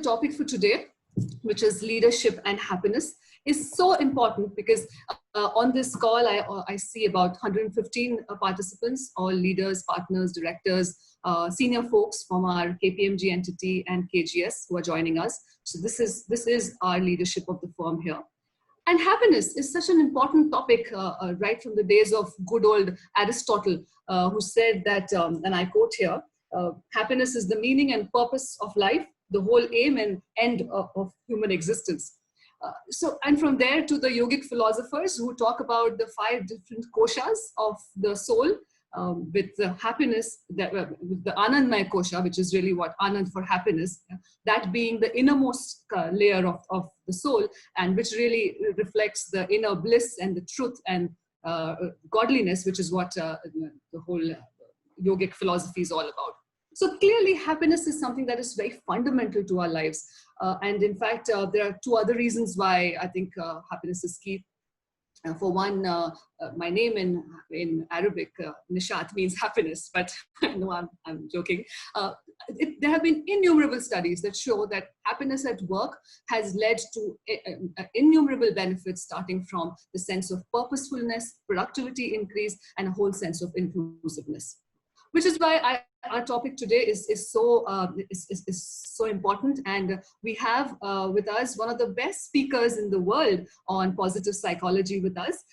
topic for today, which is leadership and happiness, is so important because on this call, I see about 115 participants, all leaders, partners, directors, senior folks from our KPMG entity and KGS who are joining us. So this is our leadership of the firm here. And happiness is such an important topic right from the days of good old Aristotle, who said that, and I quote here, happiness is the meaning and purpose of life, the whole aim and end of human existence. And from there to the yogic philosophers who talk about the 5 different koshas of the soul, with the happiness, with the Anandmaya kosha, which is really what Anand for happiness, that being the innermost layer of the soul, and which really reflects the inner bliss and the truth and godliness, which is what the whole yogic philosophy is all about. So clearly happiness is something that is very fundamental to our lives. And in fact, there are 2 other reasons why I think happiness is key. For one, my name in Arabic, Nishat, means happiness, but no, I'm joking. There have been innumerable studies that show that happiness at work has led to innumerable benefits, starting from the sense of purposefulness, productivity increase, and a whole sense of inclusiveness. Which is why our topic today is so important, and we have with us one of the best speakers in the world on positive psychology with us,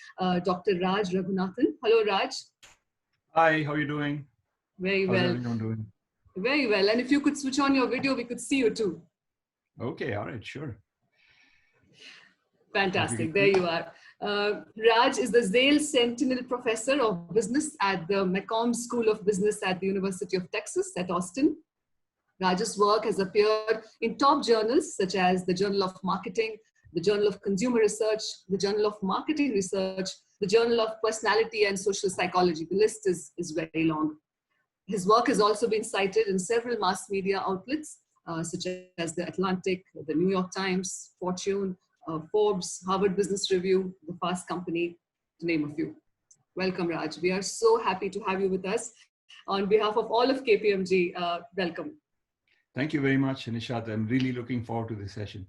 Dr. Raj Raghunathan. Hello, Raj. Hi, how are you doing? Very well. How's everyone doing? Very well. And if you could switch on your video, we could see you too. Okay, all right, sure. Fantastic. There you are. Raj is the Zale Centennial Professor of Business at the McCombs School of Business at the University of Texas at Austin. Raj's work has appeared in top journals such as the Journal of Marketing, the Journal of Consumer Research, the Journal of Marketing Research, the Journal of Personality and Social Psychology. The list is very long. His work has also been cited in several mass media outlets, such as The Atlantic, the New York Times, Fortune, Forbes, Harvard Business Review, The Fast Company, to name a few. Welcome, Raj. We are so happy to have you with us. On behalf of all of KPMG, welcome. Thank you very much, Nishat. I'm really looking forward to this session.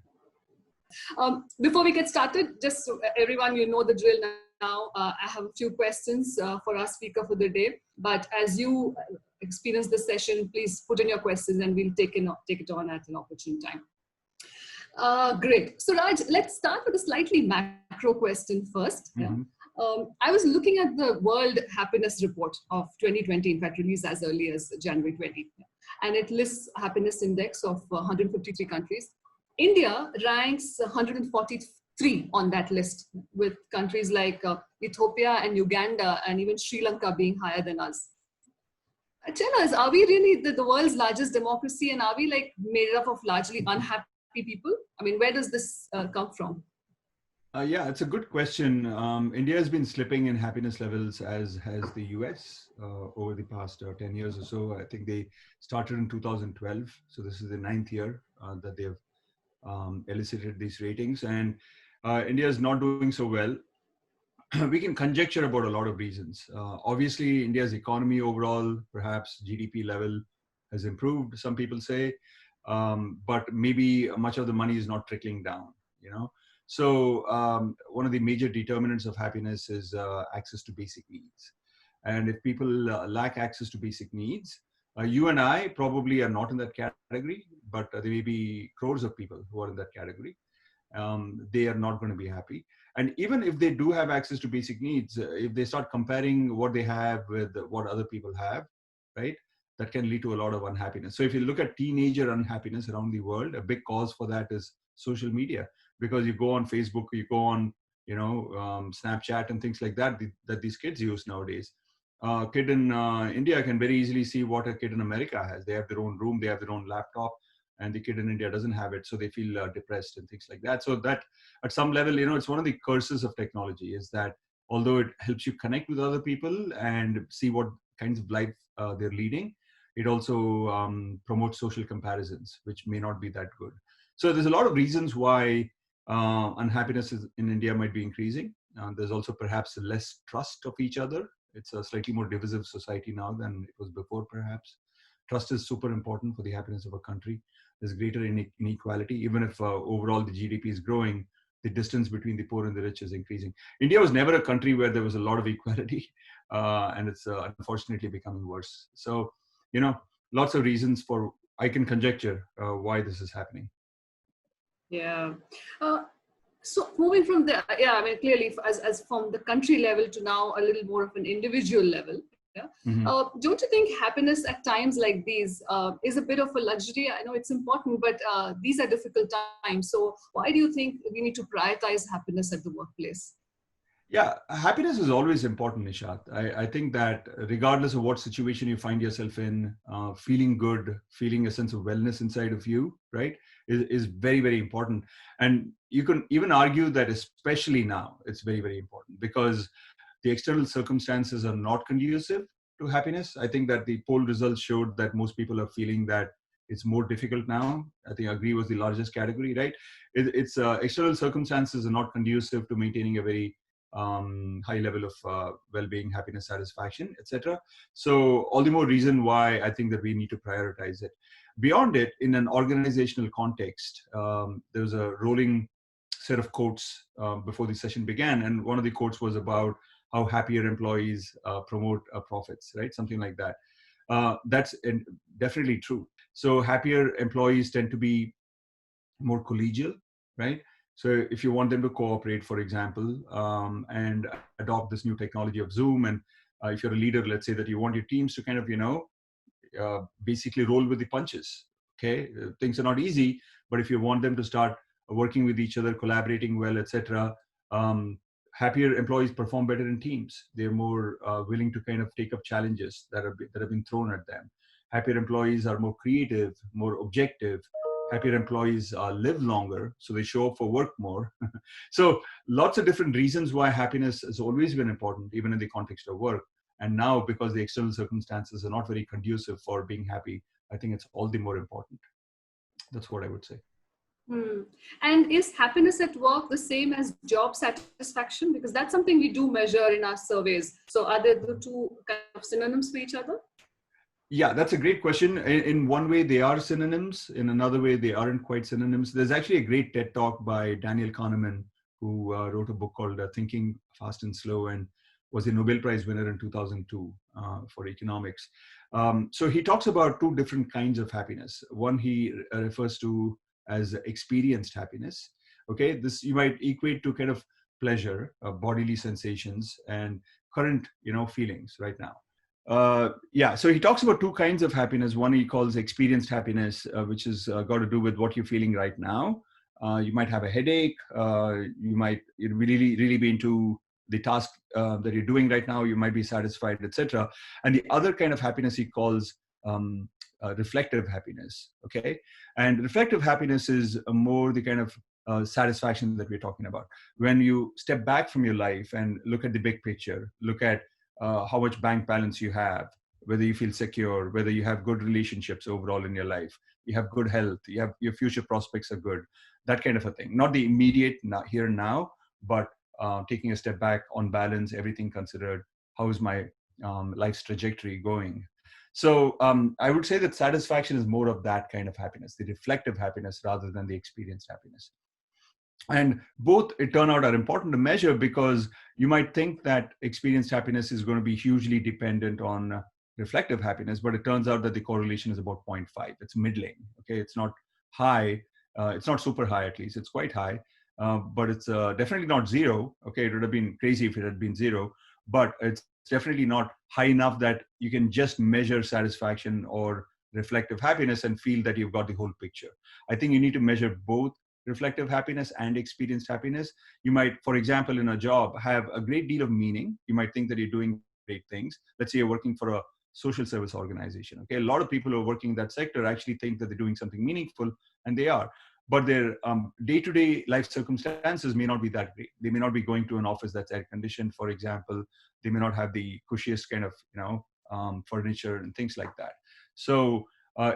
Before we get started, just so everyone, you know the drill now. I have a few questions for our speaker for the day. But as you experience the session, please put in your questions and we'll take it on at an opportune time. Great. So Raj, let's start with a slightly macro question first. Mm-hmm. I was looking at the World Happiness Report of 2020, in fact, released as early as January 20. And it lists happiness index of 153 countries. India ranks 143 on that list, with countries like Ethiopia and Uganda and even Sri Lanka being higher than us. Tell us, are we really the world's largest democracy, and are we like made up of largely unhappy people? I mean, where does this come from? Yeah, it's a good question. India has been slipping in happiness levels, as has the US over the past 10 years or so. I think they started in 2012. So this is the 9th year that they've elicited these ratings. And India is not doing so well. We can conjecture about a lot of reasons. Obviously, India's economy overall, perhaps GDP level has improved, some people say. But maybe much of the money is not trickling down, you know. So one of the major determinants of happiness is access to basic needs. And if people lack access to basic needs, you and I probably are not in that category, but there may be crores of people who are in that category. They are not going to be happy. And even if they do have access to basic needs, if they start comparing what they have with what other people have, right, that can lead to a lot of unhappiness. So if you look at teenager unhappiness around the world, a big cause for that is social media, because you go on Facebook, you go on, you know, Snapchat and things like that, that these kids use nowadays. A kid in India can very easily see what a kid in America has. They have their own room, they have their own laptop, and the kid in India doesn't have it. So they feel depressed and things like that. So that at some level, you know, it's one of the curses of technology, is that although it helps you connect with other people and see what kinds of life they're leading, it also promotes social comparisons, which may not be that good. So there's a lot of reasons why unhappiness in India might be increasing. There's also perhaps less trust of each other. It's a slightly more divisive society now than it was before, perhaps. Trust is super important for the happiness of a country. there's greater inequality. Even if overall the GDP is growing, the distance between the poor and the rich is increasing. India was never a country where there was a lot of equality, and it's unfortunately becoming worse. So, lots of reasons for, I can conjecture why this is happening. Yeah. Uh, so moving from there, yeah, I mean, clearly as from the country level to now a little more of an individual level. Yeah. Mm-hmm. Don't you think happiness at times like these is a bit of a luxury? I know it's important, but these are difficult times. So why do you think we need to prioritize happiness at the workplace? Yeah, happiness is always important, Nishat. I think that regardless of what situation you find yourself in, feeling good, feeling a sense of wellness inside of you, right, is very, very important. And you can even argue that especially now, it's very, very important because the external circumstances are not conducive to happiness. I think that the poll results showed that most people are feeling that it's more difficult now. I think agree was the largest category, right? It's external circumstances are not conducive to maintaining a very high level of well-being, happiness, satisfaction, etc. So all the more reason why I think that we need to prioritize it. Beyond it, in an organizational context, there was a rolling set of quotes before the session began, and one of the quotes was about how happier employees promote profits, right? Something like that. That's definitely true. So happier employees tend to be more collegial, right? So if you want them to cooperate, for example, and adopt this new technology of Zoom, and if you're a leader, let's say that you want your teams to kind of, basically roll with the punches. Okay, things are not easy, but if you want them to start working with each other, collaborating well, etc., happier employees perform better in teams. They're more willing to kind of take up challenges that have been thrown at them. Happier employees are more creative, more objective. Happier employees live longer, so they show up for work more. So lots of different reasons why happiness has always been important, even in the context of work. And now, because the external circumstances are not very conducive for being happy, I think it's all the more important. That's what I would say. Hmm. And is happiness at work the same as job satisfaction? Because that's something we do measure in our surveys. So are they the two kind of synonyms for each other? Yeah, that's a great question. In one way, they are synonyms. In another way, they aren't quite synonyms. There's actually a great TED talk by Daniel Kahneman, who wrote a book called Thinking Fast and Slow, and was a Nobel Prize winner in 2002 for economics. So he talks about two different kinds of happiness. One he refers to as experienced happiness. Okay, this you might equate to kind of pleasure, bodily sensations, and current, feelings right now. Yeah, so he talks about two kinds of happiness. One he calls experienced happiness, which is got to do with what you're feeling right now. You might have a headache. You might really be into the task that you're doing right now. You might be satisfied, etc. And the other kind of happiness he calls reflective happiness. Okay, and reflective happiness is more the kind of satisfaction that we're talking about. When you step back from your life and look at the big picture, look at how much bank balance you have, whether you feel secure, whether you have good relationships overall in your life, you have good health, you have your future prospects are good, that kind of a thing. Not the immediate here and now, but taking a step back on balance, everything considered, how is my life's trajectory going? So I would say that satisfaction is more of that kind of happiness, the reflective happiness rather than the experienced happiness. And both, it turn out, are important to measure because you might think that experienced happiness is going to be hugely dependent on reflective happiness, but it turns out that the correlation is about 0.5. It's middling. Okay, it's not high. It's not super high, at least. It's quite high, but it's definitely not zero. Okay, it would have been crazy if it had been zero, but it's definitely not high enough that you can just measure satisfaction or reflective happiness and feel that you've got the whole picture. I think you need to measure both reflective happiness and experienced happiness. You might, for example, in a job, have a great deal of meaning. You might think that you're doing great things. Let's say you're working for a social service organization. Okay, a lot of people who are working in that sector actually think that they're doing something meaningful, and they are. But their day-to-day life circumstances may not be that great. They may not be going to an office that's air-conditioned, for example. They may not have the cushiest kind of, furniture and things like that. So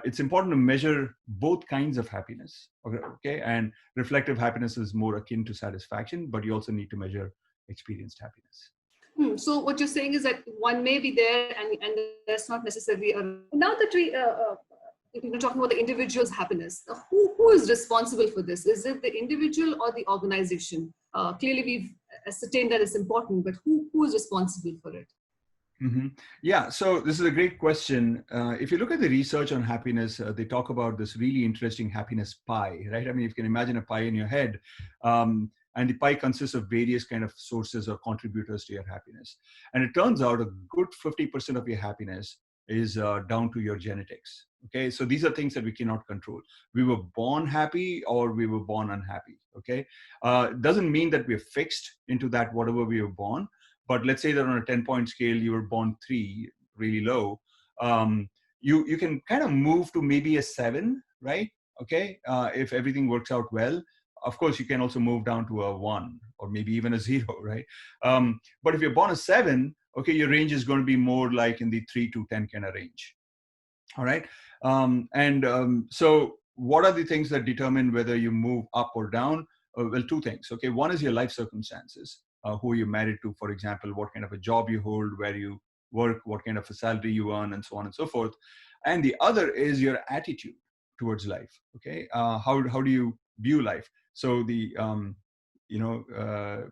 it's important to measure both kinds of happiness. Okay, and reflective happiness is more akin to satisfaction, but you also need to measure experienced happiness. So what you're saying is that one may be there, and that's not necessarily a. Now that we talking about the individual's happiness. Who is responsible for this? Is it the individual or the organization? Clearly, we've ascertained that it's important, but who is responsible for it? Mm-hmm. Yeah, so this is a great question. If you look at the research on happiness, they talk about this really interesting happiness pie, right? I mean, if you can imagine a pie in your head, and the pie consists of various kind of sources or contributors to your happiness. And it turns out a good 50% of your happiness is down to your genetics. Okay, so these are things that we cannot control. We were born happy or we were born unhappy. Okay, doesn't mean that we're fixed into that whatever we were born. But let's say that on a 10-point scale, you were born 3, really low. You can kind of move to maybe a 7, right? Okay, if everything works out well. Of course, you can also move down to a 1 or maybe even a 0, right? But if you're born a 7, okay, your range is going to be more like in the 3 to 10 kind of range. All right. So what are the things that determine whether you move up or down? Well, 2 things. Okay. One is your life circumstances. Who you're married to, for example, what kind of a job you hold, where you work, what kind of a salary you earn, and so on and so forth. And the other is your attitude towards life. Okay. How do you view life? So the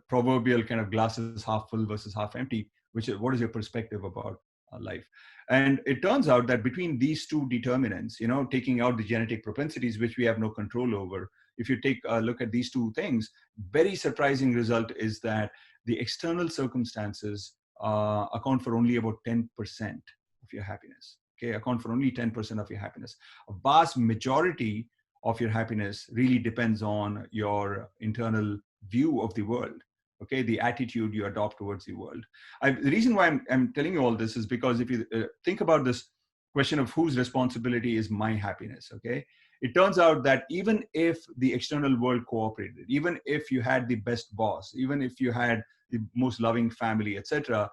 proverbial kind of glasses half full versus half empty, which is what is your perspective about life? And it turns out that between these 2 determinants, taking out the genetic propensities, which we have no control over, if you take a look at these 2 things, very surprising result is that the external circumstances account for only about 10% of your happiness. Okay, account for only 10% of your happiness. A vast majority of your happiness really depends on your internal view of the world. Okay, the attitude you adopt towards the world. The reason why I'm telling you all this is because if you think about this question of whose responsibility is my happiness, okay, it turns out that even if the external world cooperated, even if you had the best boss, even if you had the most loving family, etc.,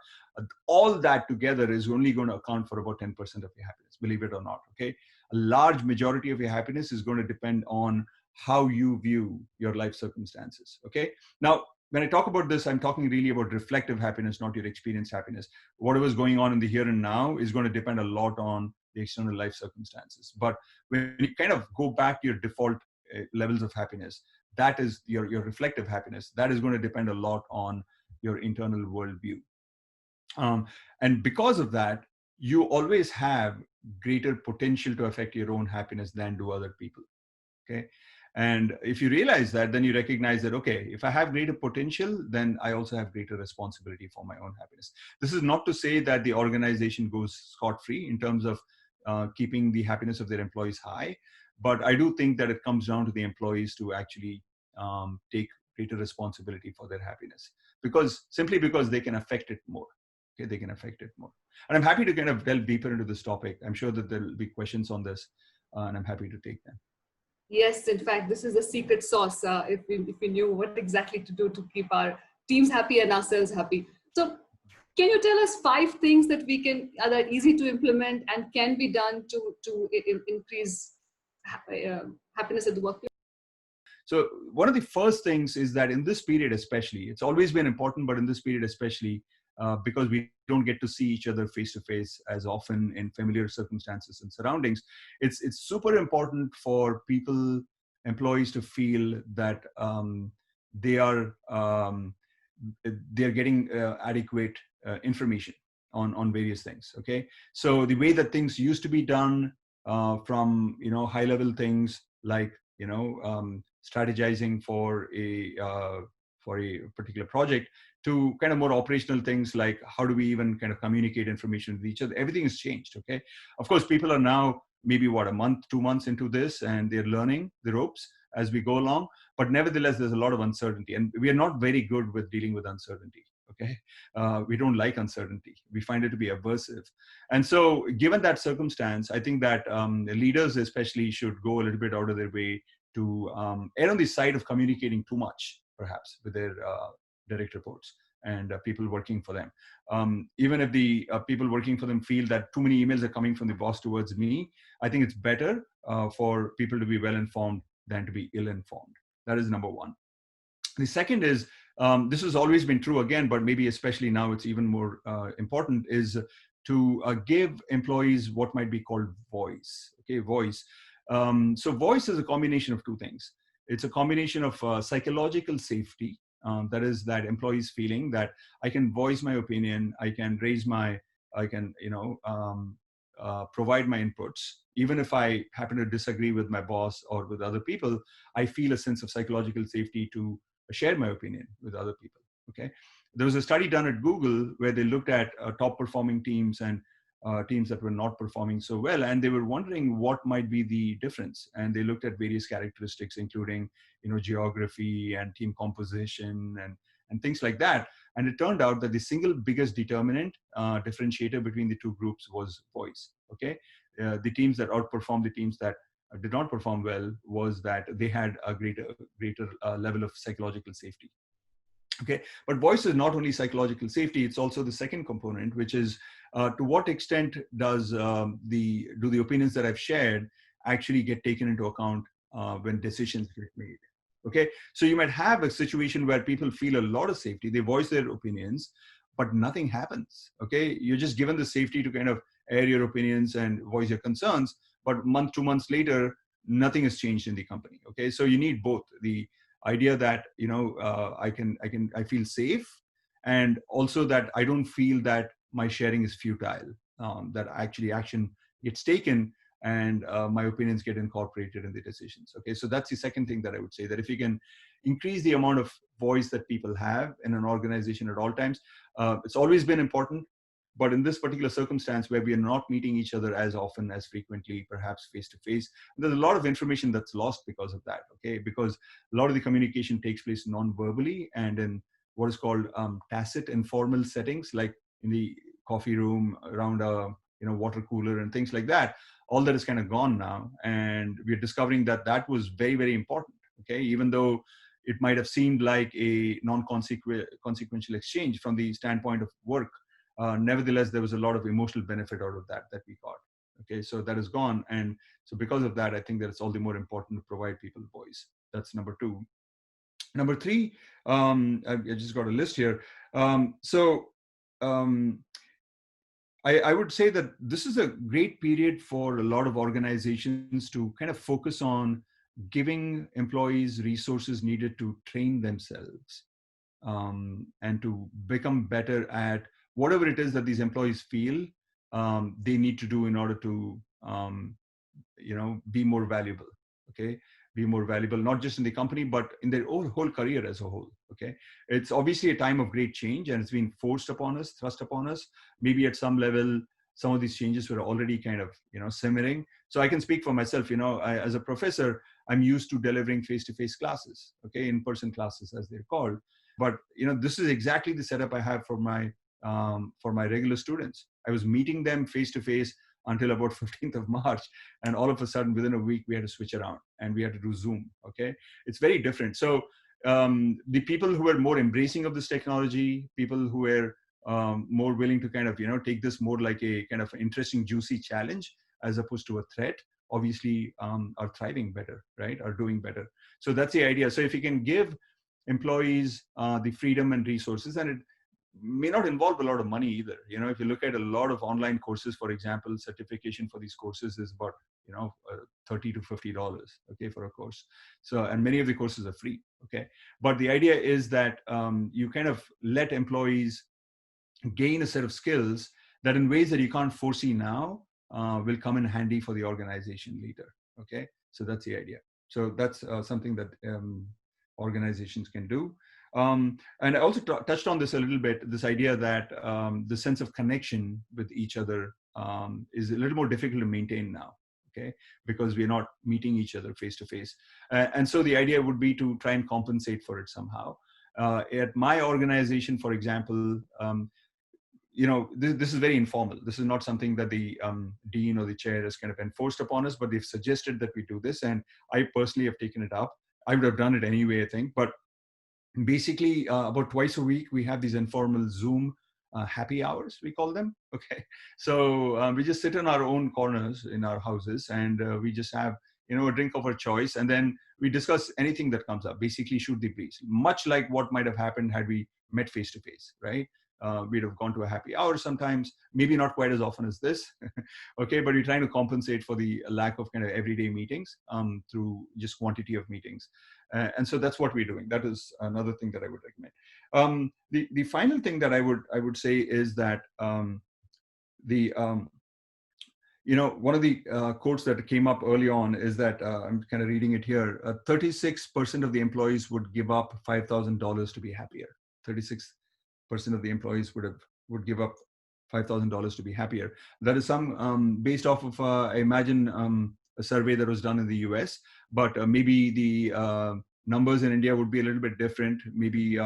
all that together is only going to account for about 10% of your happiness, believe it or not. Okay, a large majority of your happiness is going to depend on how you view your life circumstances. Okay, now when I talk about this, I'm talking really about reflective happiness, not your experience happiness. Whatever's going on in the here and now is going to depend a lot on the external life circumstances. But when you kind of go back to your default levels of happiness, that is your reflective happiness. That is going to depend a lot on your internal worldview. And because of that, you always have greater potential to affect your own happiness than do other people. Okay. And if you realize that, then you recognize that, okay, if I have greater potential, then I also have greater responsibility for my own happiness. This is not to say that the organization goes scot-free in terms of keeping the happiness of their employees high. But I do think that it comes down to the employees to actually take greater responsibility for their happiness, simply because they can affect it more. Okay, they can affect it more. And I'm happy to kind of delve deeper into this topic. I'm sure that there'll be questions on this, and I'm happy to take them. Yes, in fact, this is the secret sauce. If we knew what exactly to do to keep our teams happy and ourselves happy. So, can you tell us 5 things that that are easy to implement and can be done to increase happiness at the workplace? So one of the first things is that in this period, especially, it's always been important, but in this period, especially, because we don't get to see each other face to face as often in familiar circumstances and surroundings, it's super important for employees to feel that they're getting adequate information on various things. Okay, so the way that things used to be done, from high level things like strategizing for a particular project, to kind of more operational things like how do we even kind of communicate information with each other. Everything has changed. Okay, of course, people are now maybe a month, 2 months into this, and they're learning the ropes as we go along. But nevertheless, there's a lot of uncertainty, and we are not very good with dealing with uncertainty. Okay, we don't like uncertainty. We find it to be aversive. And so given that circumstance, I think that leaders especially should go a little bit out of their way to err on the side of communicating too much, perhaps, with their direct reports and people working for them. Even if the people working for them feel that too many emails are coming from the boss towards me, I think it's better for people to be well-informed than to be ill-informed. That is number one. The second is, this has always been true again, but maybe especially now it's even more important, is to give employees what might be called voice. Okay, voice. So voice is a combination of two things. It's a combination of psychological safety. That is that employees feeling that I can voice my opinion, I can, provide my inputs. Even if I happen to disagree with my boss or with other people, I feel a sense of psychological safety to share my opinion with other people. Okay. There was a study done at Google where they looked at top performing teams and teams that were not performing so well, and they were wondering what might be the difference. And they looked at various characteristics, including, geography and team composition and things like that. And it turned out that the single biggest determinant differentiator between the two groups was voice. Okay, the teams that outperformed the teams that did not perform well was that they had a greater level of psychological safety. Okay, but voice is not only psychological safety; it's also the second component, which is to what extent does the opinions that I've shared actually get taken into account when decisions get made. Okay, so you might have a situation where people feel a lot of safety, they voice their opinions, but nothing happens. Okay, you're just given the safety to kind of air your opinions and voice your concerns, but 2 months later, nothing has changed in the company. Okay, so you need both the idea that I feel safe, and also that I don't feel that my sharing is futile, that actually action gets taken and my opinions get incorporated in the decisions. Okay, so that's the second thing that I would say, that if you can increase the amount of voice that people have in an organization at all times, it's always been important. But in this particular circumstance where we are not meeting each other as often, as frequently, perhaps face to face, there's a lot of information that's lost because of that. Okay, because a lot of the communication takes place non-verbally and in what is called tacit informal settings, like in the coffee room, around a water cooler and things like that. All that is kind of gone now, and we're discovering that that was very, very important. Okay, even though it might have seemed like a non-consequential exchange from the standpoint of work, nevertheless, there was a lot of emotional benefit out of that we got. Okay, so that is gone. And so because of that, I think that it's all the more important to provide people voice. That's number two. Number three, I just got a list here. So I would say that this is a great period for a lot of organizations to kind of focus on giving employees resources needed to train themselves, and to become better at whatever it is that these employees feel they need to do in order to be more valuable. Okay, be more valuable, not just in the company but in their whole career as a whole. Okay, it's obviously a time of great change, and it's been forced upon us, thrust upon us. Maybe at some level some of these changes were already kind of simmering. So I can speak for myself. As a professor, I'm used to delivering face-to-face classes, okay, in-person classes as they're called. But this is exactly the setup I have for my regular students. I was meeting them face-to-face until about 15th of March. And all of a sudden, within a week, we had to switch around and we had to do Zoom. Okay, it's very different. So the people who were more embracing of this technology, people who were more willing to kind of take this more like a kind of interesting, juicy challenge as opposed to a threat, obviously are thriving better, right? Are doing better. So that's the idea. So if you can give employees the freedom and resources, and it may not involve a lot of money either. If you look at a lot of online courses, for example, certification for these courses is about $30 to $50, okay, for a course. So, and many of the courses are free. Okay, but the idea is that you kind of let employees gain a set of skills that, in ways that you can't foresee now, will come in handy for the organization later. Okay, so that's the idea. So that's something that organizations can do. And I also touched on this a little bit, this idea that the sense of connection with each other is a little more difficult to maintain now, okay, because we're not meeting each other face to face. And so the idea would be to try and compensate for it somehow. At my organization, for example, this is very informal. This is not something that the dean or the chair has kind of enforced upon us, but they've suggested that we do this. And I personally have taken it up. I would have done it anyway, I think. But basically, about twice a week, we have these informal Zoom happy hours, we call them. Okay. So we just sit in our own corners in our houses, and we just have, a drink of our choice. And then we discuss anything that comes up, basically shoot the breeze, much like what might have happened had we met face to face, right? we'd have gone to a happy hour sometimes, maybe not quite as often as this. Okay, but we're trying to compensate for the lack of kind of everyday meetings through just quantity of meetings. And so that's what we're doing. That is another thing that I would recommend. The final thing that I would say is that the one of the quotes that came up early on is that I'm kind of reading it here. 36% of the employees would give up $5,000 to be happier. 36% of the employees would give up $5,000 to be happier. That is some based off of I imagine a survey that was done in the US, but maybe the numbers in India would be a little bit different. Maybe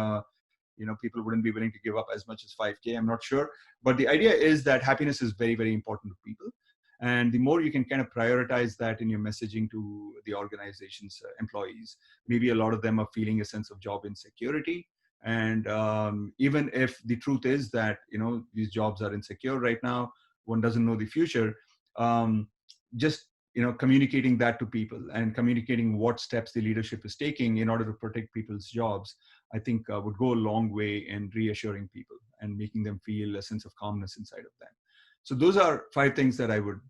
people wouldn't be willing to give up as much as 5K. I'm not sure, but the idea is that happiness is very, very important to people. And the more you can kind of prioritize that in your messaging to the organization's employees, maybe a lot of them are feeling a sense of job insecurity. And even if the truth is that, these jobs are insecure right now, one doesn't know the future, just, communicating that to people and communicating what steps the leadership is taking in order to protect people's jobs, I think would go a long way in reassuring people and making them feel a sense of calmness inside of them. So those are 5 things that I would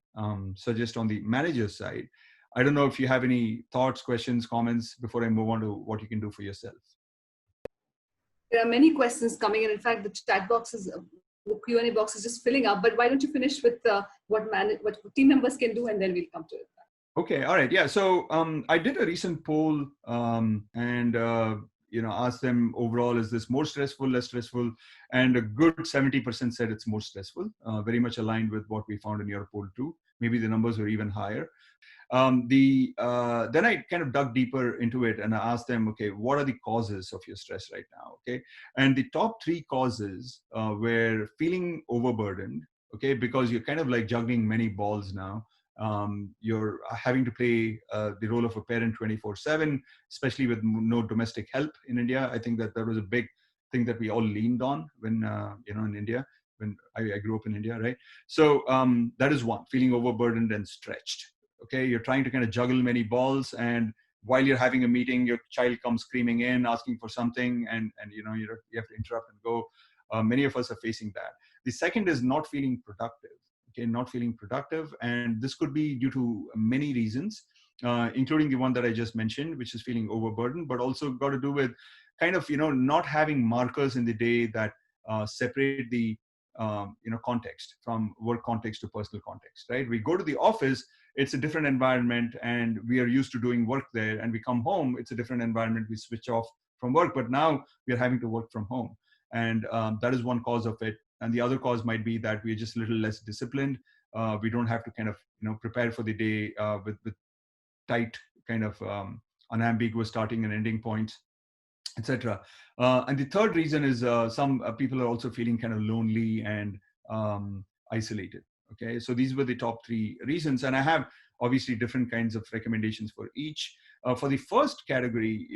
suggest on the manager's side. I don't know if you have any thoughts, questions, comments before I move on to what you can do for yourself. There are many questions coming in. In fact, the chat box the Q&A box is just filling up. But why don't you finish with what team members can do, and then we'll come to it. Okay, all right, yeah. So I did a recent poll and asked them overall, is this more stressful, less stressful? And a good 70% said it's more stressful, very much aligned with what we found in your poll too. Maybe the numbers were even higher. Then I kind of dug deeper into it and I asked them, okay, what are the causes of your stress right now? Okay. And the top 3 causes were feeling overburdened, okay, because you're kind of like juggling many balls now. You're having to play the role of a parent 24/7, especially with no domestic help in India. I think that was a big thing that we all leaned on when, in India, when I grew up in India, right? So that is one, feeling overburdened and stretched. Okay, you're trying to kind of juggle many balls, and while you're having a meeting, your child comes screaming in, asking for something, and you have to interrupt and go. Many of us are facing that. The second is not feeling productive. Okay, not feeling productive, and this could be due to many reasons, including the one that I just mentioned, which is feeling overburdened, but also got to do with kind of not having markers in the day that separate the context from work context to personal context. Right? We go to the office, it's a different environment, and we are used to doing work there. And we come home, it's a different environment. We switch off from work, but now we are having to work from home, and that is one cause of it. And the other cause might be that we're just a little less disciplined. We don't have to kind of prepare for the day with tight kind of unambiguous starting and ending points, etc. And the third reason is some people are also feeling kind of lonely and isolated. Okay, so these were the top 3 reasons, and I have obviously different kinds of recommendations for each. For the first category,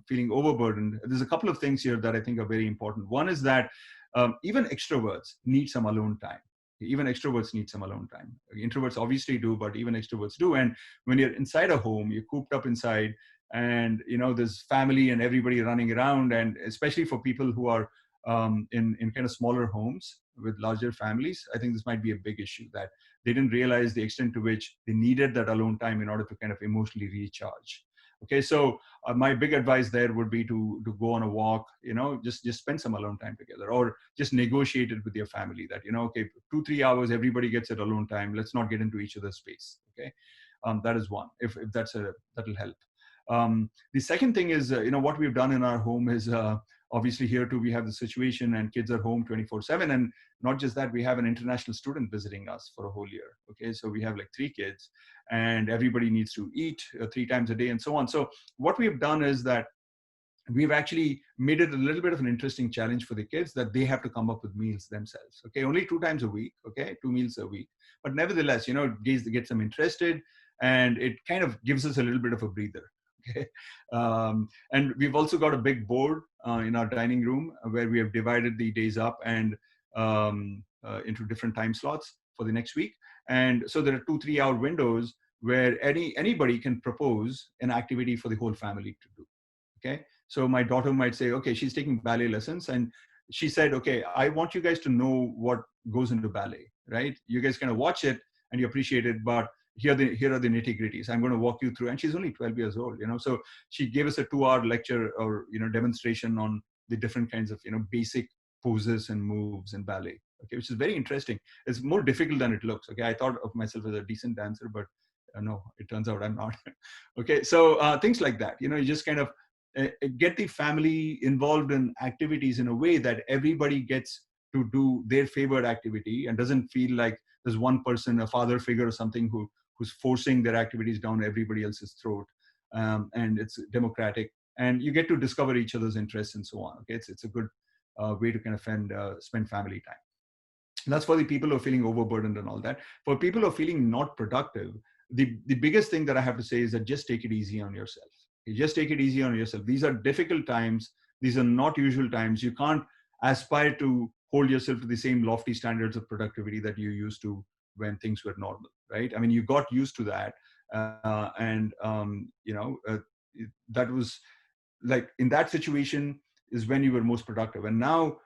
feeling overburdened, there's a couple of things here that I think are very important. One is that even extroverts need some alone time. Even extroverts need some alone time. Introverts obviously do, but even extroverts do. And when you're inside a home, you're cooped up inside, and there's family and everybody running around, and especially for people who are in kind of smaller homes with larger families, I think this might be a big issue, that they didn't realize the extent to which they needed that alone time in order to kind of emotionally recharge. Okay, so my big advice there would be to go on a walk, just spend some alone time together, or just negotiate it with your family that, okay, 2-3 hours, everybody gets it alone time. Let's not get into each other's space. Okay, that is one, if that'll help. The second thing is, what we've done in our home is, obviously here too, we have the situation and kids are home 24/7. And not just that, we have an international student visiting us for a whole year. Okay, so we have like 3 kids and everybody needs to eat 3 times a day and so on. So what we've done is that we've actually made it a little bit of an interesting challenge for the kids, that they have to come up with meals themselves. Okay, only 2 times a week. Okay, 2 meals a week. But nevertheless, it gets them interested, and it kind of gives us a little bit of a breather. Okay, and we've also got a big board in our dining room where we have divided the days up and into different time slots for the next week. And so there are 2-3 hour windows where anybody can propose an activity for the whole family to do. Okay, so my daughter might say, okay, she's taking ballet lessons and she said, okay, I want you guys to know what goes into ballet, right? You guys kind of watch it and you appreciate it, but here are the nitty gritties. I'm going to walk you through. And she's only 12 years old, so she gave us a 2-hour lecture or, demonstration on the different kinds of, basic poses and moves in ballet, okay, which is very interesting. It's more difficult than it looks. Okay. I thought of myself as a decent dancer, but no, it turns out I'm not. Okay. So things like that, you just kind of get the family involved in activities in a way that everybody gets to do their favored activity and doesn't feel like there's one person, a father figure or something, who's forcing their activities down everybody else's throat. And it's democratic, and you get to discover each other's interests and so on. Okay, it's a good way to kind of spend family time. That's for the people who are feeling overburdened and all that. For people who are feeling not productive, the biggest thing that I have to say is that just take it easy on yourself. You just take it easy on yourself. These are difficult times. These are not usual times. You can't aspire to hold yourself to the same lofty standards of productivity that you used to when things were normal, right? I mean, you got used to that. That was like, in that situation is when you were most productive. And now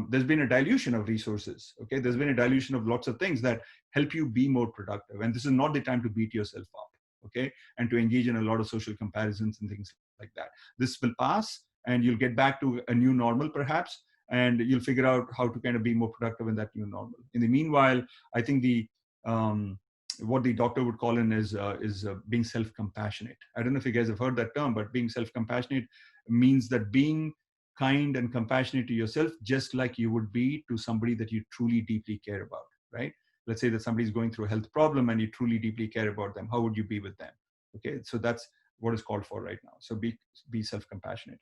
there's been a dilution of resources. Okay, there's been a dilution of lots of things that help you be more productive. And this is not the time to beat yourself up. Okay, and to engage in a lot of social comparisons and things like that. This will pass, and you'll get back to a new normal, perhaps, and you'll figure out how to kind of be more productive in that new normal. In the meanwhile, I think what the doctor would call in is being self-compassionate. I don't know if you guys have heard that term, but being self-compassionate means that being kind and compassionate to yourself, just like you would be to somebody that you truly deeply care about, right? Let's say that somebody's going through a health problem and you truly deeply care about them. How would you be with them? Okay, so that's what is called for right now. So be self-compassionate.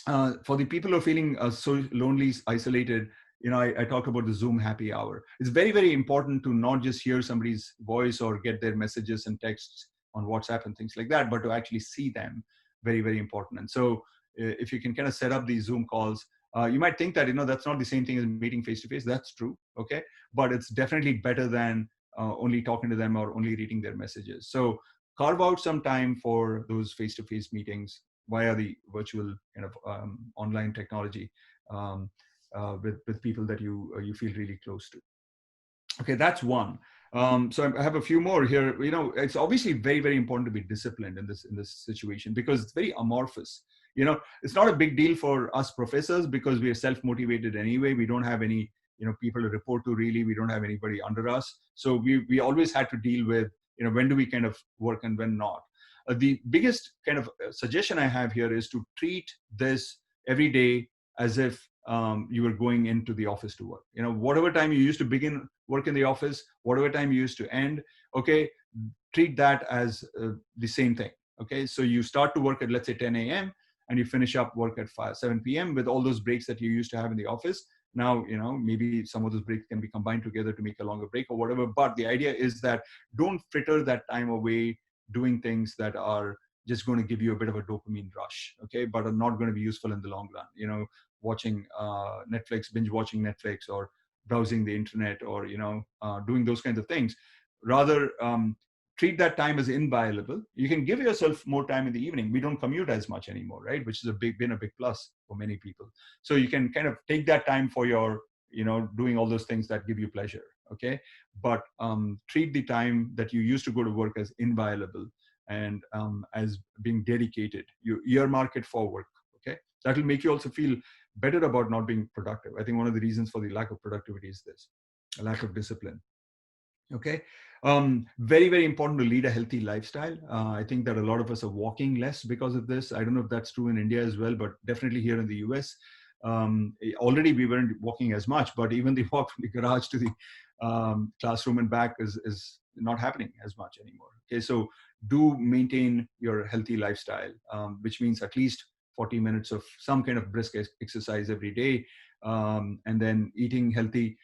For the people who are feeling so lonely, isolated, I talk about the Zoom happy hour. It's very, very important to not just hear somebody's voice or get their messages and texts on WhatsApp and things like that, but to actually see them. Very, very important. And so if you can kind of set up these Zoom calls, you might think that, that's not the same thing as meeting face to face. That's true. Okay. But it's definitely better than only talking to them or only reading their messages. So carve out some time for those face to face meetings via the virtual kind of online technology with people that you feel really close to. Okay, that's one. So I have a few more here. It's obviously very, very important to be disciplined in this situation, because it's very amorphous. It's not a big deal for us professors because we are self-motivated anyway. We don't have any people to report to, really. We don't have anybody under us. So we always had to deal with when do we kind of work and when not. The biggest kind of suggestion I have here is to treat this every day as if you were going into the office to work. Whatever time you used to begin work in the office, whatever time you used to end, okay, treat that as the same thing. Okay, so you start to work at, let's say, 10 a.m. and you finish up work at 7 p.m. with all those breaks that you used to have in the office. Now, maybe some of those breaks can be combined together to make a longer break or whatever. But the idea is that don't fritter that time away doing things that are just going to give you a bit of a dopamine rush, okay, but are not going to be useful in the long run. Watching Netflix, binge watching Netflix, or browsing the internet, or doing those kinds of things. Rather, treat that time as inviolable. You can give yourself more time in the evening. We don't commute as much anymore, right? Which has been a big plus for many people. So you can kind of take that time for your doing all those things that give you pleasure, okay? But treat the time that you used to go to work as inviolable and as being dedicated. You earmark it for work, okay? That will make you also feel better about not being productive. I think one of the reasons for the lack of productivity is this, a lack of discipline. Okay. Very, very important to lead a healthy lifestyle. I think that a lot of us are walking less because of this. I don't know if that's true in India as well, but definitely here in the US. Already we weren't walking as much, but even the walk from the garage to the classroom and back is not happening as much anymore. Okay, so do maintain your healthy lifestyle, which means at least 40 minutes of some kind of brisk exercise every day, and then eating healthy,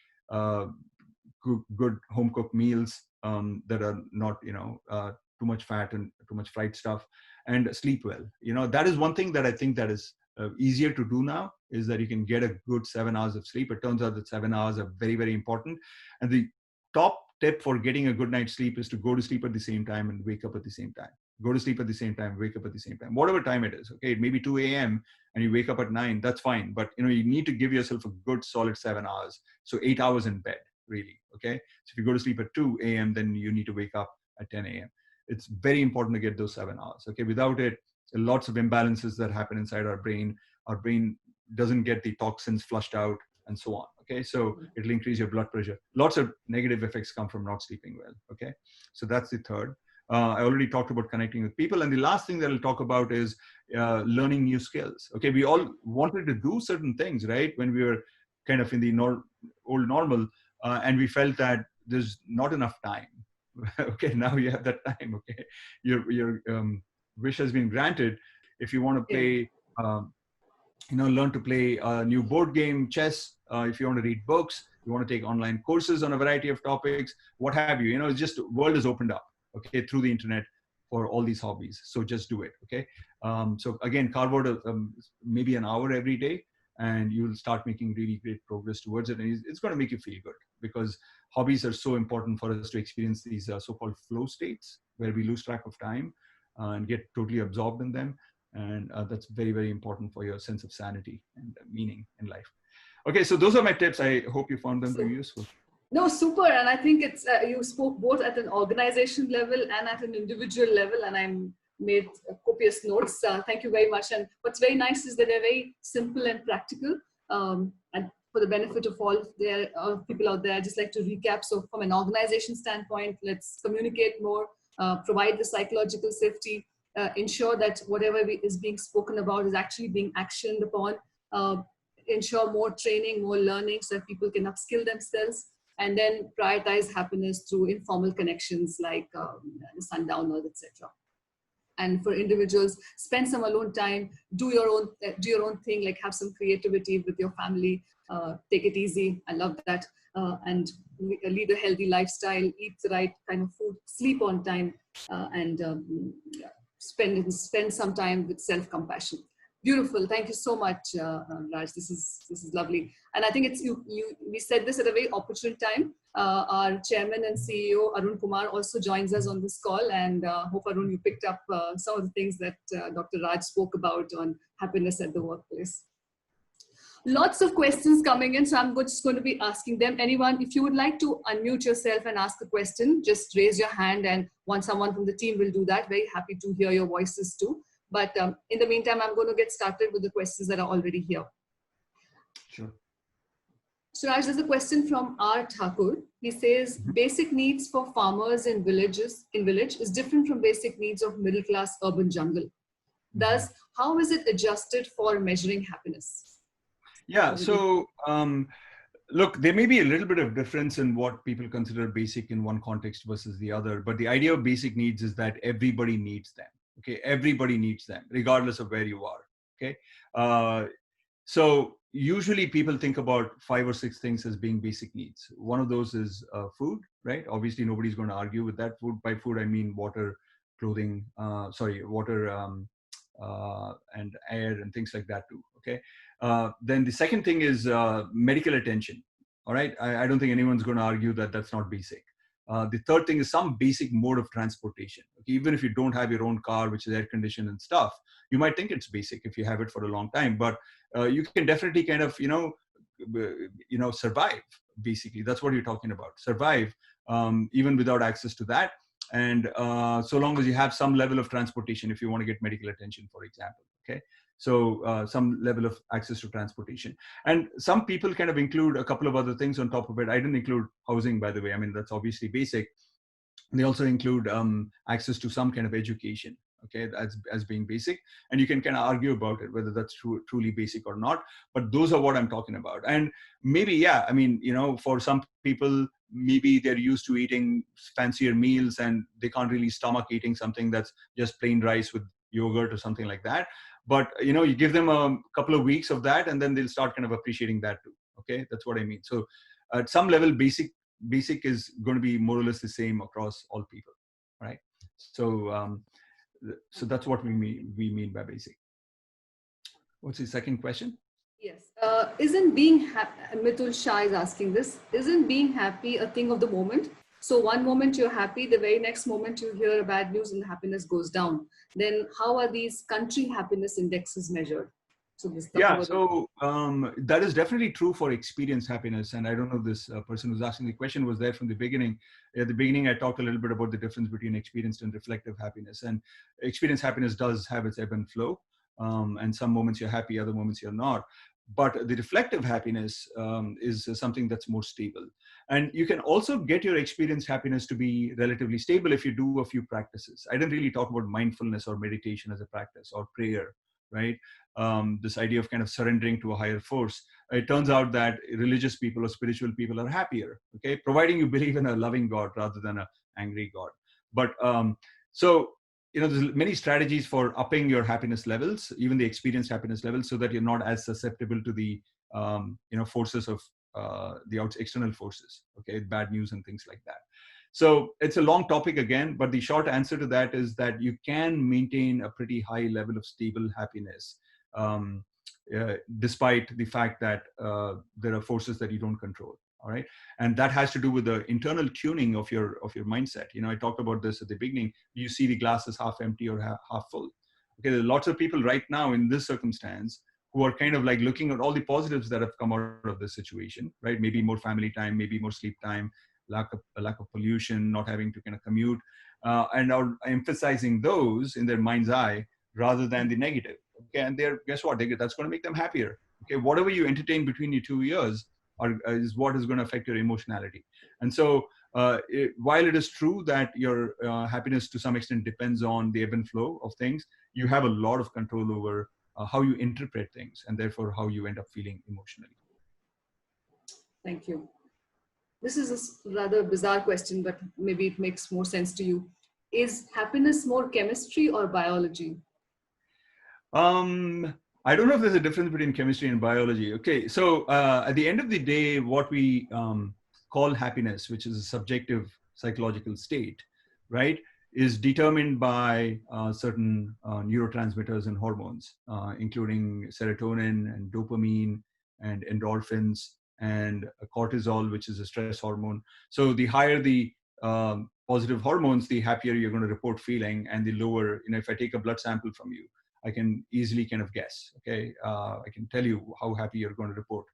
good home cooked meals that are not too much fat and too much fried stuff, and sleep well. That is one thing that I think that is easier to do now, is that you can get a good 7 hours of sleep. It turns out that 7 hours are very, very important. And the top tip for getting a good night's sleep is to go to sleep at the same time and wake up at the same time. Go to sleep at the same time, wake up at the same time, whatever time it is. Okay, it may be 2 a.m. and you wake up at 9. That's fine, but you need to give yourself a good solid 7 hours. So 8 hours in bed, really. Okay, so if you go to sleep at 2 a.m., then you need to wake up at 10 a.m. It's very important to get those 7 hours. Okay, without it, lots of imbalances that happen inside our brain. Our brain doesn't get the toxins flushed out and so on. Okay, so it'll increase your blood pressure. Lots of negative effects come from not sleeping well. Okay, so that's the third. I already talked about connecting with people. And the last thing that I'll talk about is learning new skills. Okay, we all wanted to do certain things, right? When we were kind of in the old normal, and we felt that there's not enough time. Okay, now you have that time. Okay, your wish has been granted. If you want to play, learn to play a new board game, chess. If you want to read books, you want to take online courses on a variety of topics, what have you. It's just world is opened up. Okay, through the internet for all these hobbies. So just do it. Okay. So again, carve out maybe an hour every day, and you'll start making really great progress towards it. And it's going to make you feel good, because hobbies are so important for us to experience these so-called flow states where we lose track of time and get totally absorbed in them. And that's very, very important for your sense of sanity and meaning in life. Okay, so those are my tips. I hope you found them very useful. No, super. And I think it's you spoke both at an organization level and at an individual level, and I made copious notes. Thank you very much. And what's very nice is that they're very simple and practical. And for the benefit of all their people out there, I just like to recap. So from an organization standpoint, let's communicate more, provide the psychological safety, ensure that whatever is being spoken about is actually being actioned upon, ensure more training, more learning so that people can upskill themselves, and then prioritize happiness through informal connections like the sundowners, etc. And for individuals, spend some alone time, do your own thing, like have some creativity with your family, take it easy. I love that. And lead a healthy lifestyle, eat the right kind of food, sleep on time, and spend some time with self-compassion. Beautiful. Thank you so much, Raj. This is lovely. And I think we said this at a very opportune time. Our chairman and CEO, Arun Kumar, also joins us on this call. And hope, Arun, you picked up some of the things that Dr. Raj spoke about on happiness at the workplace. Lots of questions coming in, so I'm just going to be asking them. Anyone, if you would like to unmute yourself and ask a question, just raise your hand, and someone from the team will do that. Very happy to hear your voices too. But in the meantime, I'm going to get started with the questions that are already here. Sure. So Raj, there's a question from R. Thakur. He says, basic needs for farmers in village is different from basic needs of middle-class urban jungle. Thus, how is it adjusted for measuring happiness? Yeah, so look, there may be a little bit of difference in what people consider basic in one context versus the other, but the idea of basic needs is that everybody needs them. Okay, everybody needs them, regardless of where you are. Okay, so usually people think about 5 or 6 things as being basic needs. One of those is food, right? Obviously, nobody's going to argue with that. Food, by food, I mean water, clothing, water and air and things like that too. Okay. Then the second thing is medical attention. All right. I don't think anyone's going to argue that that's not basic. The third thing is some basic mode of transportation. Okay, even if you don't have your own car, which is air conditioned and stuff, you might think it's basic if you have it for a long time, but you can definitely kind of, survive. Basically, that's what you're talking about. Survive even without access to that. And so long as you have some level of transportation, if you want to get medical attention, for example. Okay. So some level of access to transportation. And some people kind of include a couple of other things on top of it. I didn't include housing, by the way. I mean, that's obviously basic. They also include access to some kind of education, okay, as being basic. And you can kind of argue about it, whether that's truly basic or not. But those are what I'm talking about. And maybe, yeah, I mean, for some people, maybe they're used to eating fancier meals and they can't really stomach eating something that's just plain rice with yogurt or something like that. But, you give them a couple of weeks of that and then they'll start kind of appreciating that too. Okay, that's what I mean. So at some level, basic is going to be more or less the same across all people, right? So so that's what we mean by basic. What's the second question? Yes. Isn't being happy, Mitul Shah is asking this, isn't being happy a thing of the moment? So one moment you're happy, the very next moment you hear bad news and the happiness goes down. Then how are these country happiness indexes measured? So let's talk Yeah, about it. so that is definitely true for experience happiness. And I don't know if this person who's asking the question was there from the beginning. At the beginning, I talked a little bit about the difference between experienced and reflective happiness. And experience happiness does have its ebb and flow. And some moments you're happy, other moments you're not. But the reflective happiness is something that's more stable. And you can also get your experience happiness to be relatively stable if you do a few practices. I didn't really talk about mindfulness or meditation as a practice or prayer, right? This idea of kind of surrendering to a higher force. It turns out that religious people or spiritual people are happier, okay, providing you believe in a loving God rather than an angry God. But so, there's many strategies for upping your happiness levels, even the experienced happiness levels, so that you're not as susceptible to the, forces of the external forces, okay, bad news and things like that. So it's a long topic again, but the short answer to that is that you can maintain a pretty high level of stable happiness, um, despite the fact that there are forces that you don't control. All right, and that has to do with the internal tuning of your mindset. I talked about this at the beginning. You see the glass is half empty or half full. Okay, there are lots of people right now in this circumstance who are kind of like looking at all the positives that have come out of this situation, right? Maybe more family time, maybe more sleep time, lack of pollution, not having to kind of commute, and are emphasizing those in their mind's eye rather than the negative. Okay, and guess what? That's going to make them happier. Okay, whatever you entertain between your 2 years is what is going to affect your emotionality. And so, while it is true that your happiness to some extent depends on the ebb and flow of things, you have a lot of control over how you interpret things, and therefore how you end up feeling emotionally. Thank you. This is a rather bizarre question, but maybe it makes more sense to you. Is happiness more chemistry or biology? I don't know if there's a difference between chemistry and biology. Okay, so at the end of the day, what we call happiness, which is a subjective psychological state, right, is determined by certain neurotransmitters and hormones, including serotonin and dopamine and endorphins and cortisol, which is a stress hormone. So the higher the positive hormones, the happier you're going to report feeling, and the lower, if I take a blood sample from you, I can easily kind of guess. Okay, I can tell you how happy you're going to report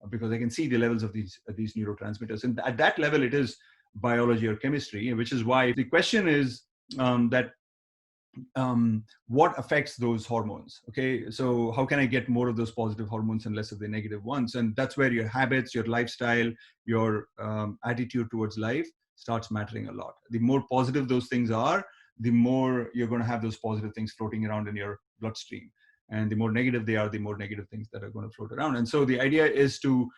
because I can see the levels of these neurotransmitters, and at that level, it is biology or chemistry. Which is why the question is that what affects those hormones. Okay, so how can I get more of those positive hormones and less of the negative ones? And that's where your habits, your lifestyle, your attitude towards life starts mattering a lot. The more positive those things are, the more you're going to have those positive things floating around in your bloodstream. And the more negative they are, the more negative things that are going to float around. And so the idea is to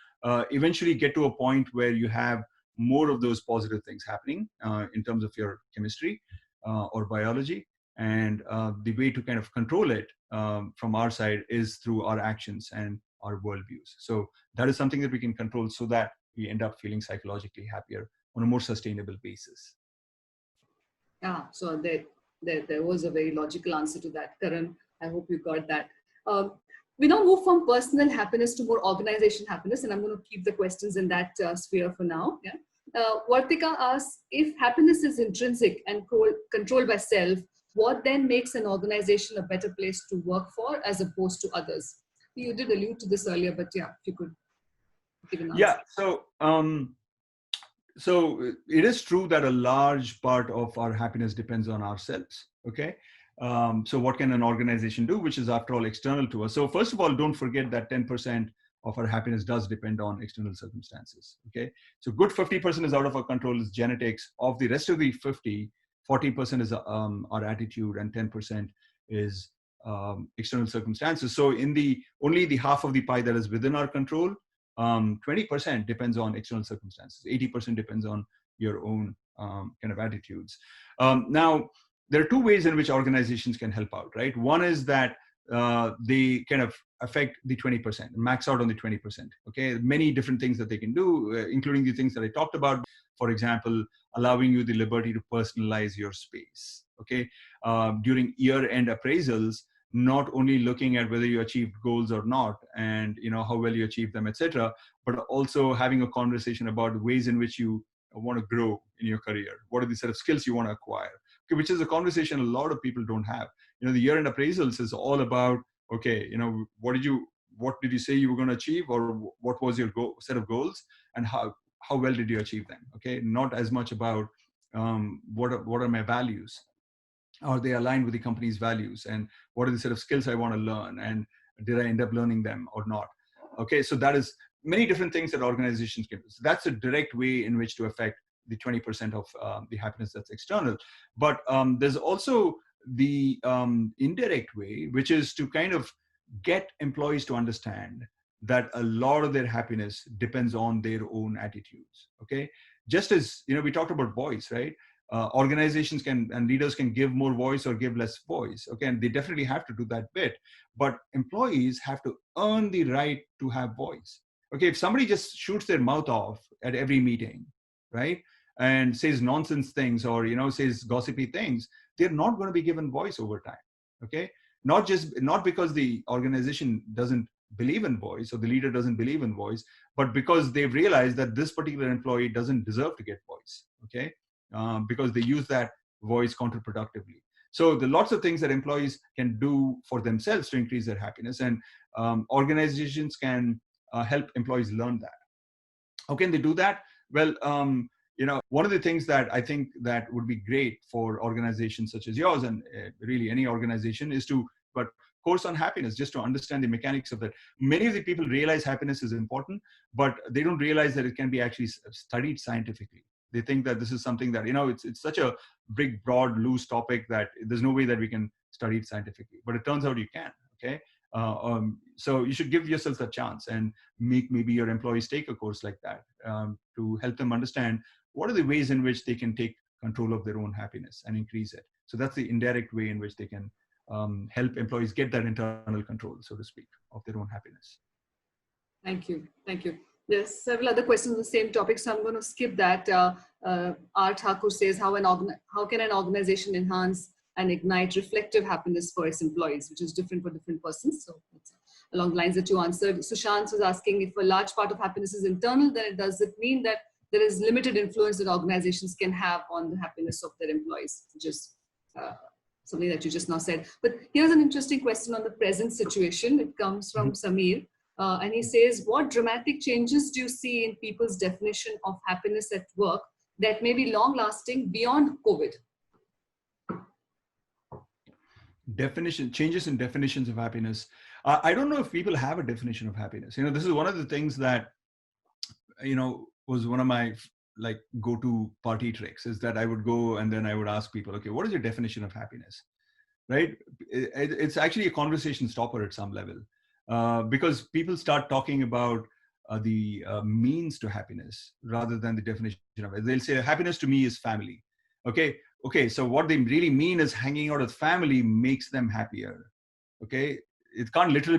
eventually get to a point where you have more of those positive things happening in terms of your chemistry or biology. And the way to kind of control it from our side is through our actions and our worldviews. So that is something that we can control so that we end up feeling psychologically happier on a more sustainable basis. Yeah, so there was a very logical answer to that, Karan. I hope you got that. We now move from personal happiness to more organization happiness, and I'm going to keep the questions in that sphere for now. Yeah. Vartika asks, if happiness is intrinsic and controlled by self, what then makes an organization a better place to work for as opposed to others? You did allude to this earlier, but yeah, if you could give an answer. Yeah, so it is true that a large part of our happiness depends on ourselves. Okay. So what can an organization do, which is after all external to us? So first of all, don't forget that 10% of our happiness does depend on external circumstances. Okay. So good 50% is out of our control, is genetics. Of the rest of the 40% is our attitude, and 10% is external circumstances. So in only the half of the pie that is within our control, 20% depends on external circumstances. 80% depends on your own kind of attitudes. Now, there are two ways in which organizations can help out, right? One is that they kind of affect the 20%, max out on the 20%. Okay, many different things that they can do, including the things that I talked about. For example, allowing you the liberty to personalize your space. Okay, during year-end appraisals, not only looking at whether you achieved goals or not, and how well you achieved them, etc., but also having a conversation about ways in which you want to grow in your career? What are the set of skills you want to acquire? Okay, which is a conversation a lot of people don't have. The year-end appraisals is all about, okay, what did you say you were going to achieve, or what was your set of goals, and how well did you achieve them? Okay, not as much about what are my values, are they aligned with the company's values, and what are the set of skills I want to learn, and did I end up learning them or not? Okay, so that is many different things that organizations can do. So that's a direct way in which to affect the 20% of the happiness that's external. But there's also the indirect way, which is to kind of get employees to understand that a lot of their happiness depends on their own attitudes. Okay, just as we talked about voice, right? Organizations and leaders can give more voice or give less voice. Okay, and they definitely have to do that bit, but employees have to earn the right to have voice. Okay, if somebody just shoots their mouth off at every meeting, right, and says nonsense things, or says gossipy things, they're not going to be given voice over time. Okay, not because the organization doesn't believe in voice, or the leader doesn't believe in voice, but because they've realized that this particular employee doesn't deserve to get voice. Okay, because they use that voice counterproductively. So there are lots of things that employees can do for themselves to increase their happiness, and organizations can help employees learn that. How can they do that? Well, one of the things that I think that would be great for organizations such as yours, and really any organization, is to but course on happiness, just to understand the mechanics of that. Many of the people realize happiness is important, but they don't realize that it can be actually studied scientifically. They think that this is something that, it's such a big, broad, loose topic that there's no way that we can study it scientifically. But it turns out you can. Okay. So you should give yourself a chance and make maybe your employees take a course like that to help them understand what are the ways in which they can take control of their own happiness and increase it. So that's the indirect way in which they can help employees get that internal control, so to speak, of their own happiness. Thank you. Thank you. There's several other questions on the same topic, so I'm going to skip that. R. Thakur says, how can an organization enhance and ignite reflective happiness for its employees, which is different for different persons. So that's along the lines that you answered. Sushant was asking, if a large part of happiness is internal, then does it mean that there is limited influence that organizations can have on the happiness of their employees, which is something that you just now said. But here's an interesting question on the present situation. It comes from Samir. And he says, what dramatic changes do you see in people's definition of happiness at work that may be long lasting beyond COVID? Changes in definitions of happiness. I don't know if people have a definition of happiness. This is one of the things that, was one of my go-to party tricks, is that I would go and then I would ask people, okay, what is your definition of happiness? Right? It's actually a conversation stopper at some level. Because people start talking about the means to happiness rather than the definition of it. They'll say happiness to me is family. Okay. So what they really mean is hanging out with family makes them happier. Okay. It can't literally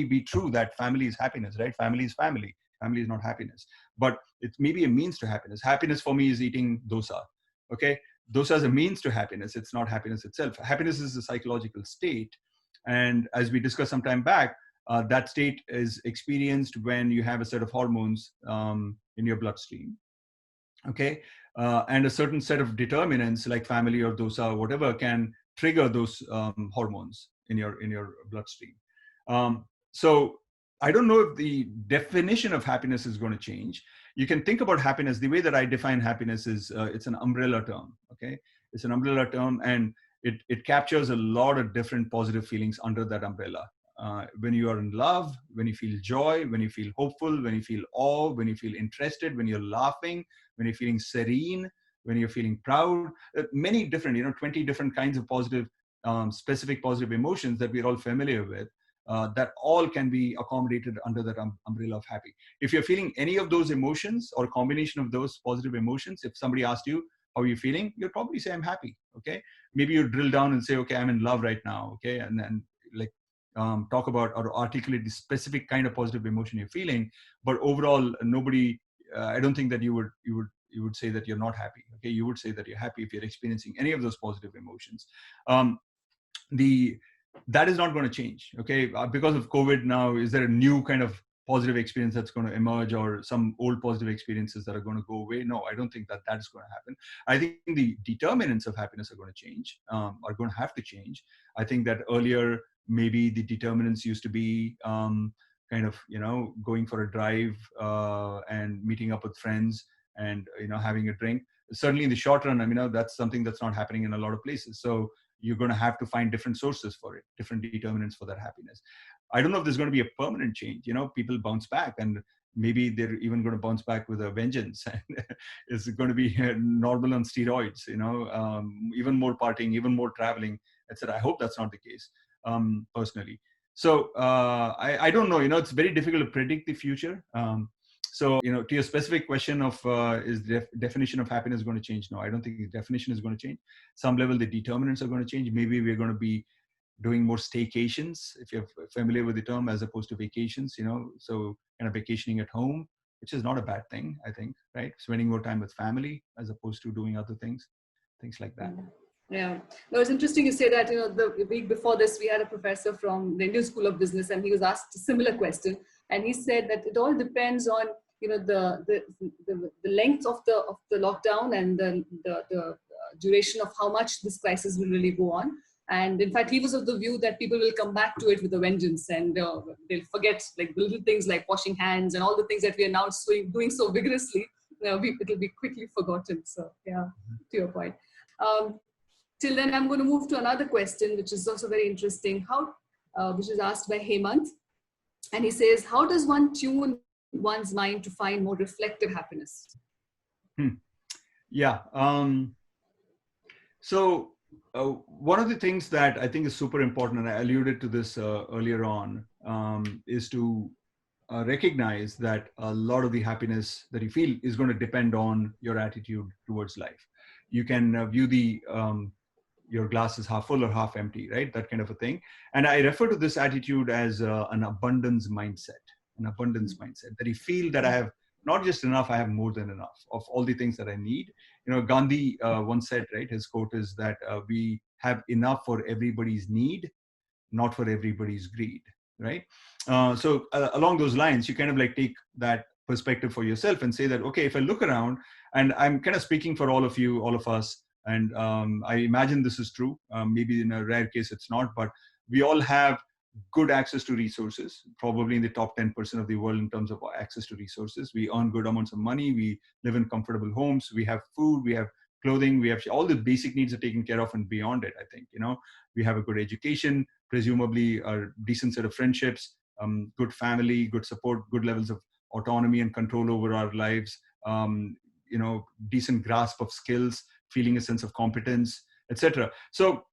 be true that family is happiness, right? Family is family. Family is not happiness. But it's maybe a means to happiness. Happiness for me is eating dosa. Okay. Dosa is a means to happiness. It's not happiness itself. Happiness is a psychological state. And as we discussed some time back, that state is experienced when you have a set of hormones in your bloodstream. Okay. And a certain set of determinants like family or dosa or whatever can trigger those hormones in your bloodstream. So I don't know if the definition of happiness is going to change. You can think about happiness. The way that I define happiness is it's an umbrella term. Okay. It's an umbrella term, and it captures a lot of different positive feelings under that umbrella. When you are in love, when you feel joy, when you feel hopeful, when you feel awe, when you feel interested, when you're laughing, when you're feeling serene, when you're feeling proud, many different, 20 different kinds of positive, specific positive emotions that we're all familiar with, that all can be accommodated under that umbrella of happy. If you're feeling any of those emotions or a combination of those positive emotions, if somebody asked you, how are you feeling? You'll probably say, I'm happy. Okay. Maybe you drill down and say, okay, I'm in love right now. Okay. And then talk about or articulate the specific kind of positive emotion you're feeling. But overall, nobody, I don't think that you would say that you're not happy. Okay. You would say that you're happy if you're experiencing any of those positive emotions. That is not going to change. Okay. Because of COVID now, is there a new kind of positive experience that's going to emerge, or some old positive experiences that are going to go away. No, I don't think that that's going to happen. I think the determinants of happiness are going to change, are going to have to change. I think that earlier, maybe the determinants used to be kind of, going for a drive and meeting up with friends and, having a drink. Certainly in the short run, that's something that's not happening in a lot of places. So you're going to have to find different sources for it, different determinants for that happiness. I don't know if there's going to be a permanent change. People bounce back, and maybe they're even going to bounce back with a vengeance. It's going to be normal on steroids, even more partying, even more traveling, etc. I hope that's not the case, personally. So I don't know, it's very difficult to predict the future. So, to your specific question of is the definition of happiness going to change? No, I don't think the definition is going to change. Some level, the determinants are going to change. Maybe we're going to be doing more staycations, if you're familiar with the term, as opposed to vacations, so kind of vacationing at home, which is not a bad thing, I think, right? Spending more time with family as opposed to doing other things like that. Yeah, no, it's interesting you say that. The week before this, we had a professor from the Indian School of Business, and he was asked a similar question, and he said that it all depends on the length of the lockdown and the duration of how much this crisis will really go on. And in fact, he was of the view that people will come back to it with a vengeance, and they'll forget like the little things like washing hands and all the things that we are now doing so vigorously. It'll be quickly forgotten. So yeah, to your point. Till then, I'm going to move to another question, which is also very interesting. Which is asked by Hemant, and he says, "How does one tune one's mind to find more reflective happiness?" Yeah. So one of the things that I think is super important, and I alluded to this earlier on, is to recognize that a lot of the happiness that you feel is going to depend on your attitude towards life. You can view your glass is half full or half empty, right? That kind of a thing. And I refer to this attitude as an abundance mindset, that you feel that I have not just enough, I have more than enough of all the things that I need. Gandhi once said, right, his quote is that we have enough for everybody's need, not for everybody's greed, right? So along those lines, you kind of like take that perspective for yourself and say that, okay, if I look around, and I'm kind of speaking for all of you, all of us, and I imagine this is true. Maybe in a rare case it's not, but we all have good access to resources, probably in the top 10% of the world in terms of access to resources. We earn good amounts of money. We live in comfortable homes. We have food. We have clothing. We have all the basic needs are taken care of, and beyond it, I think, we have a good education, presumably a decent set of friendships, good family, good support, good levels of autonomy and control over our lives, decent grasp of skills, feeling a sense of competence, etc. So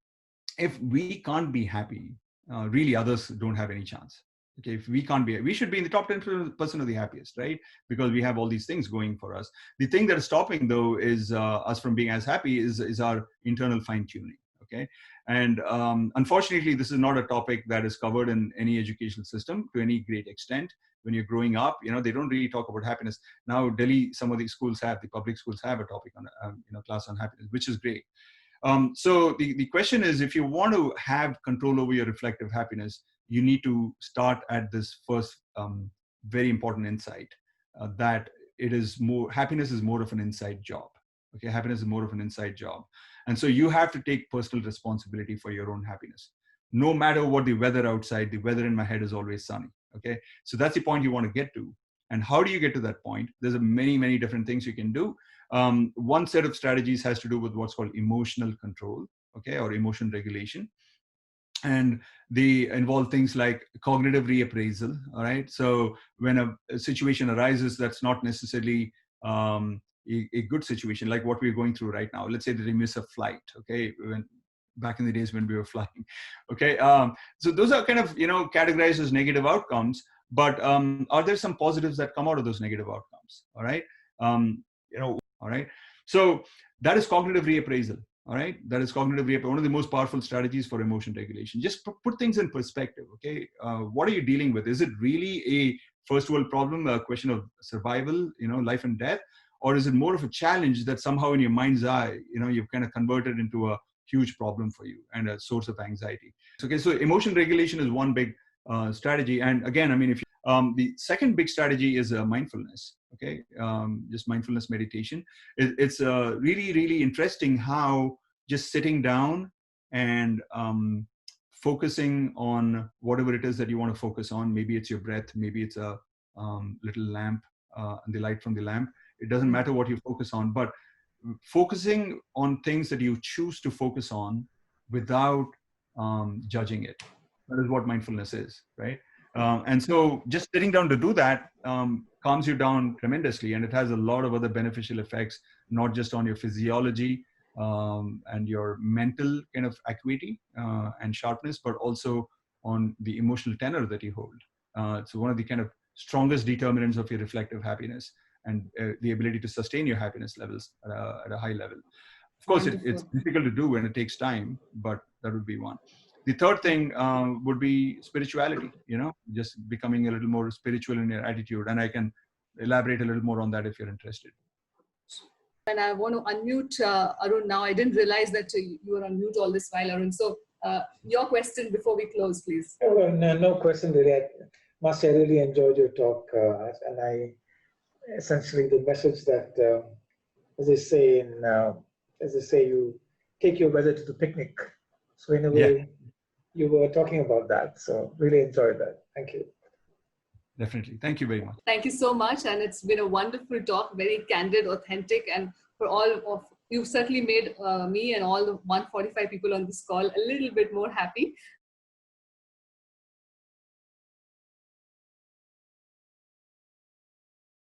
if we can't be happy, really others don't have any chance. Okay, if we can't be, we should be in the top 10% of the happiest, right? Because we have all these things going for us. The thing that is stopping, though, is us from being as happy is our internal fine-tuning. Okay, and unfortunately, this is not a topic that is covered in any educational system to any great extent. When you're growing up, they don't really talk about happiness. Now, Delhi, some of the schools have, the public schools have a topic on, class on happiness, which is great. So the question is, if you want to have control over your reflective happiness, you need to start at this first very important insight, that happiness is more of an inside job. Okay, happiness is more of an inside job. And so you have to take personal responsibility for your own happiness. No matter what the weather outside, the weather in my head is always sunny. Okay, so that's the point you want to get to. And how do you get to that point? There's many, many different things you can do. One set of strategies has to do with what's called emotional control, okay, or emotion regulation. And they involve things like cognitive reappraisal, all right? So when a situation arises that's not necessarily a good situation, like what we're going through right now. Let's say that we miss a flight, okay? Back in the days when we were flying, okay? So those are kind of, categorized as negative outcomes, but are there some positives that come out of those negative outcomes, all right? All right? So that is cognitive reappraisal, all right? That is cognitive reappraisal, one of the most powerful strategies for emotion regulation. Just put things in perspective, okay? What are you dealing with? Is it really a first world problem, a question of survival, life and death? Or is it more of a challenge that somehow in your mind's eye, you've kind of converted into a huge problem for you and a source of anxiety? Okay, so emotion regulation is one big strategy. And again, if The second big strategy is mindfulness. Okay, just mindfulness meditation. It's really, really interesting how just sitting down and focusing on whatever it is that you want to focus on. Maybe it's your breath. Maybe it's a little lamp and the light from the lamp. It doesn't matter what you focus on, but focusing on things that you choose to focus on without judging it. That is what mindfulness is, right? And so just sitting down to do that calms you down tremendously, and it has a lot of other beneficial effects, not just on your physiology and your mental kind of acuity and sharpness, but also on the emotional tenor that you hold. So one of the kind of strongest determinants of your reflective happiness and the ability to sustain your happiness levels at a high level. Of course, it's difficult to do and it takes time, but that would be one. The third thing would be spirituality, just becoming a little more spiritual in your attitude. And I can elaborate a little more on that if you're interested. And I want to unmute Arun now. I didn't realize that you were on mute all this while, Arun. So your question before we close, please. Oh, no question really. I really enjoyed your talk. And I essentially the message that, as they say, you take your weather to the picnic. So in a way, you were talking about that. So really enjoyed that. Thank you. Definitely. Thank you very much. Thank you so much. And it's been a wonderful talk, very candid, authentic. And for all of you've certainly made me and all the 145 people on this call a little bit more happy.